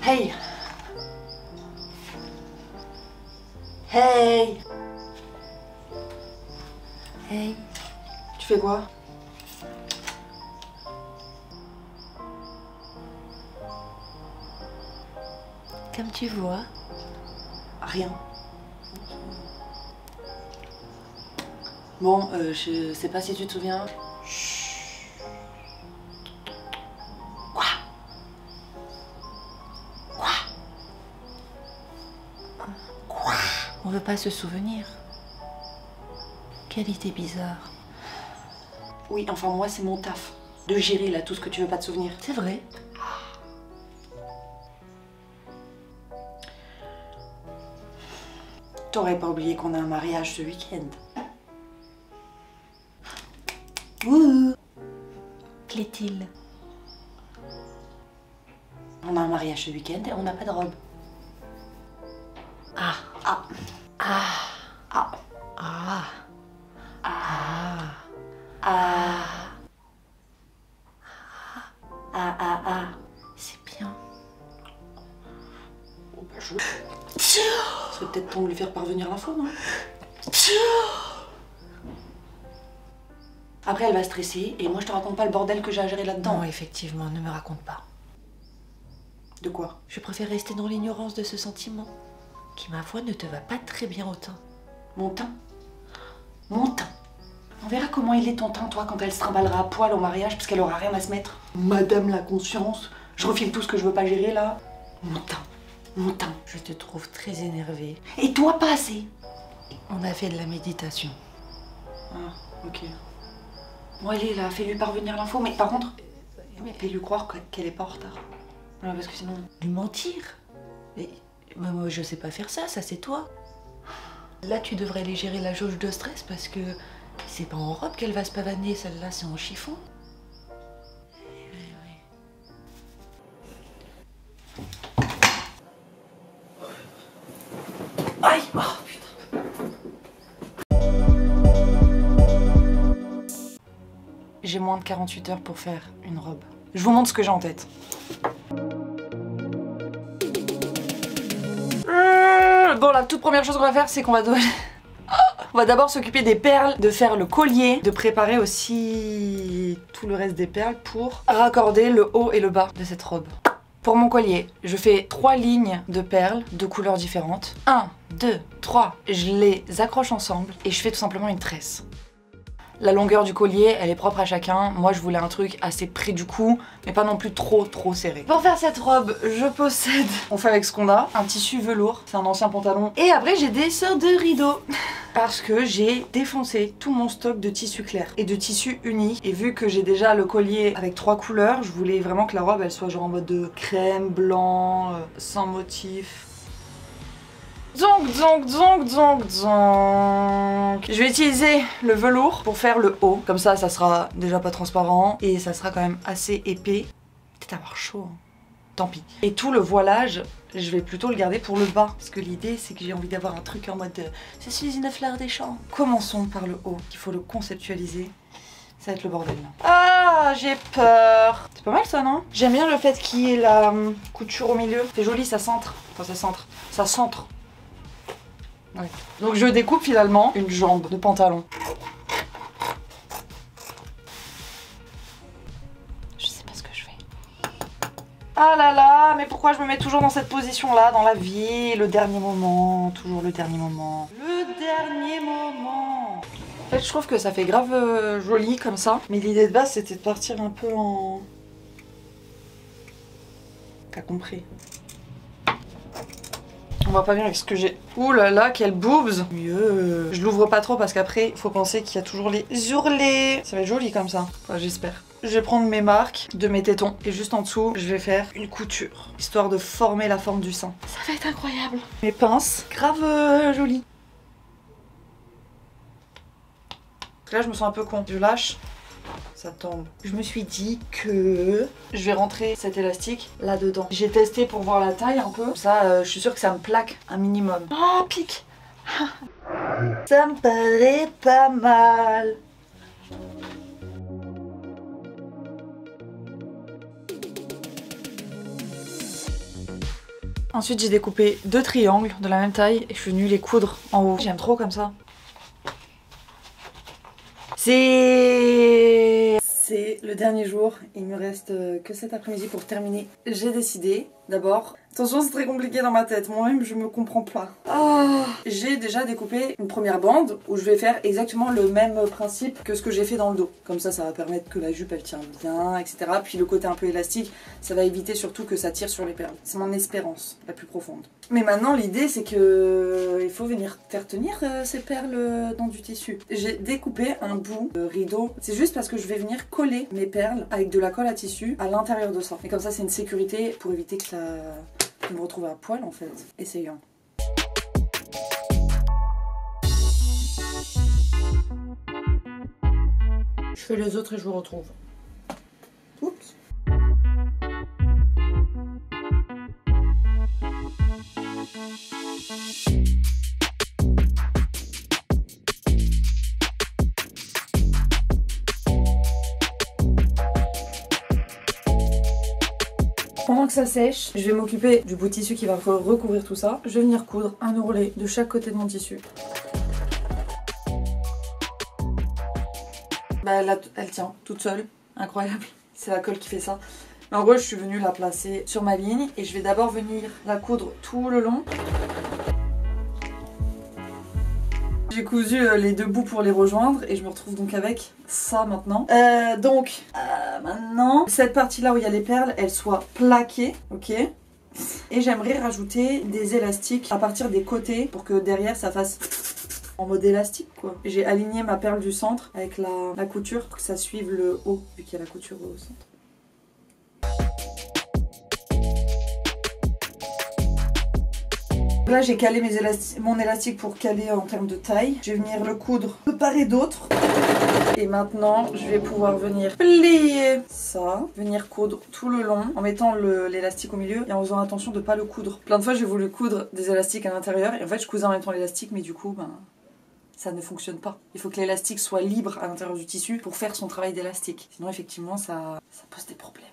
Hey! Hey! Hey! Tu fais quoi? Comme tu vois. Rien. Bon, je sais pas si tu te souviens. Quoi? Quoi? Quoi? On veut pas se souvenir. Quelle idée bizarre. Oui, enfin moi c'est mon taf. De gérer là tout ce que tu veux pas te souvenir. C'est vrai. T'aurais pas oublié qu'on a un mariage ce week-end. Ouh. Qu'est-il? On a un mariage ce week-end et on n'a pas de robe. Ah. Ah. Ah. Ah. Ah. Ah. Ah. Ah. Ah. Ah. Ah. C'est bien. Oh, bah, ce serait peut-être temps de lui faire parvenir l'info, non? Après, elle va stresser et moi je te raconte pas le bordel que j'ai à gérer là-dedans. Non, effectivement, ne me raconte pas. De quoi? Je préfère rester dans l'ignorance de ce sentiment, qui, ma foi, ne te va pas très bien au teint. Mon teint? Mon teint? On verra comment il est ton teint, toi, quand elle se trimballera à poil au mariage parce qu'elle aura rien à se mettre. Madame la conscience, je refile tout ce que je veux pas gérer là. Mon teint. Mon teint. Je te trouve très énervée. Et toi, pas assez. On a fait de la méditation. Ah, ok. Bon, allez, là, fais-lui parvenir l'info, mais par contre, fais-lui croire qu'elle est pas en retard. Ouais, parce que sinon... Lui mentir? Mais moi, je sais pas faire ça, ça c'est toi. Là, tu devrais aller gérer la jauge de stress parce que c'est pas en robe qu'elle va se pavaner, celle-là, c'est en chiffon. Aïe! Oh, putain. J'ai moins de 48 heures pour faire une robe. Je vous montre ce que j'ai en tête. Bon, la toute première chose qu'on va faire, c'est qu'on va on va d'abord s'occuper des perles, de faire le collier, de préparer aussi tout le reste des perles pour raccorder le haut et le bas de cette robe. Pour mon collier, je fais 3 lignes de perles de couleurs différentes. 1, 2, 3. Je les accroche ensemble et je fais tout simplement une tresse. La longueur du collier, elle est propre à chacun. Moi, je voulais un truc assez près du cou, mais pas non plus trop serré. Pour faire cette robe, je possède, on fait avec ce qu'on a, un tissu velours, c'est un ancien pantalon. Et après, j'ai des sortes de rideaux. Parce que j'ai défoncé tout mon stock de tissu clair et de tissu uni. Et vu que j'ai déjà le collier avec 3 couleurs, je voulais vraiment que la robe, elle soit genre en mode de crème, blanc, sans motif. Donc, je vais utiliser le velours pour faire le haut. Comme ça sera déjà pas transparent et ça sera quand même assez épais. Peut-être avoir chaud, hein. Tant pis. Et tout le voilage, je vais plutôt le garder pour le bas. Parce que l'idée, c'est que j'ai envie d'avoir un truc en mode je suis une fleur des champs. Commençons par le haut, qu'il faut le conceptualiser. Ça va être le bordel là. Ah, j'ai peur. C'est pas mal ça, non? J'aime bien le fait qu'il y ait la couture au milieu. C'est joli, ça centre. Enfin, ça centre. Ça centre. Ouais. Donc je découpe finalement une jambe de pantalon. Je sais pas ce que je fais. Ah là là, mais pourquoi je me mets toujours dans cette position là dans la vie? Le dernier moment, toujours le dernier moment. Le dernier moment. En fait, je trouve que ça fait grave joli comme ça. Mais l'idée de base, c'était de partir un peu en... T'as compris? On voit pas bien avec ce que j'ai. Ouh là là, quelle boobs! Mieux. Je l'ouvre pas trop parce qu'après, il faut penser qu'il y a toujours les ourlets. Ça va être joli comme ça. Enfin, j'espère. Je vais prendre mes marques de mes tétons et juste en dessous, je vais faire une couture, histoire de former la forme du sein. Ça va être incroyable. Mes pinces, grave jolies. Là, je me sens un peu con. Je lâche. Ça tombe. Je me suis dit que je vais rentrer cet élastique là-dedans. J'ai testé pour voir la taille un peu. Ça, je suis sûre que ça me plaque un minimum. Oh, pique. Ça me paraît pas mal. Ensuite j'ai découpé 2 triangles de la même taille et je suis venue les coudre en haut. J'aime trop comme ça. C'est le dernier jour, il me reste que cet après-midi pour terminer. J'ai décidé, d'abord, attention c'est très compliqué dans ma tête, moi-même je me comprends pas. J'ai déjà découpé une première bande où je vais faire exactement le même principe que ce que j'ai fait dans le dos. Comme ça va permettre que la jupe elle tient bien, etc. Puis le côté un peu élastique, ça va éviter surtout que ça tire sur les perles. C'est mon espérance la plus profonde. Mais maintenant l'idée c'est que il faut venir faire tenir ces perles dans du tissu. J'ai découpé un bout de rideau, c'est juste parce que je vais venir coller mes perles avec de la colle à tissu à l'intérieur de ça. Et comme ça c'est une sécurité pour éviter que je me retrouve à poil en fait. Essayons. Je fais les autres et je vous retrouve. Oups. Pendant que ça sèche, je vais m'occuper du bout de tissu qui va recouvrir tout ça. Je vais venir coudre un ourlet de chaque côté de mon tissu. Bah là, elle tient toute seule, incroyable. C'est la colle qui fait ça. Mais en gros, je suis venue la placer sur ma ligne et je vais d'abord venir la coudre tout le long. J'ai cousu les 2 bouts pour les rejoindre et je me retrouve donc avec ça maintenant. Maintenant, cette partie-là où il y a les perles, elle soit plaquée, ok? Et j'aimerais rajouter des élastiques à partir des côtés pour que derrière ça fasse en mode élastique quoi. J'ai aligné ma perle du centre avec la couture pour que ça suive le haut, vu qu'il y a la couture au centre. Là j'ai calé mon élastique pour caler en termes de taille. Je vais venir le coudre de part et d'autre. Et maintenant je vais pouvoir venir plier ça, venir coudre tout le long en mettant l'élastique au milieu et en faisant attention de ne pas le coudre. Plein de fois j'ai voulu coudre des élastiques à l'intérieur et en fait je cousais en même temps l'élastique mais du coup ça ne fonctionne pas. Il faut que l'élastique soit libre à l'intérieur du tissu pour faire son travail d'élastique. Sinon effectivement ça pose des problèmes.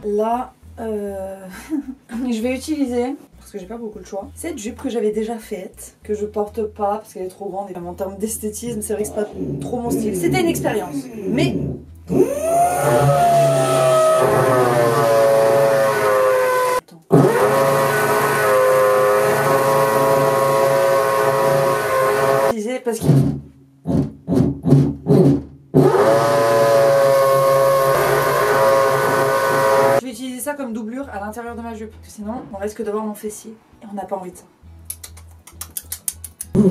Là, je vais utiliser, parce que j'ai pas beaucoup le choix, cette jupe que j'avais déjà faite, que je porte pas parce qu'elle est trop grande et en termes d'esthétisme, c'est vrai que c'est pas trop mon style. C'était une expérience, mais... Parce que... Je vais utiliser ça comme doublure à l'intérieur de ma jupe, parce que sinon on risque d'avoir mon fessier et on n'a pas envie de ça. Je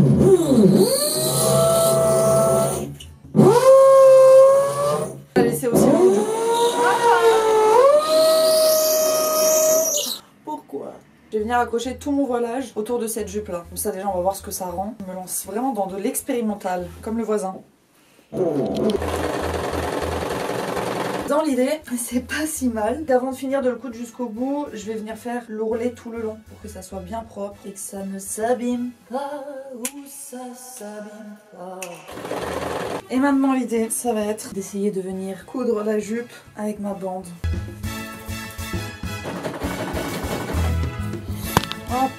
vais laisser aussi mon jupe. Pourquoi? Je vais venir accrocher tout mon voilage autour de cette jupe là. Comme ça déjà on va voir ce que ça rend. Je me lance vraiment dans de l'expérimental, comme le voisin. Dans l'idée, c'est pas si mal. Avant de finir de le coudre jusqu'au bout, je vais venir faire l'ourlet tout le long pour que ça soit bien propre et que ça ne s'abîme pas ou ça s'abîme pas. Et maintenant l'idée, ça va être d'essayer de venir coudre la jupe avec ma bande. Hop.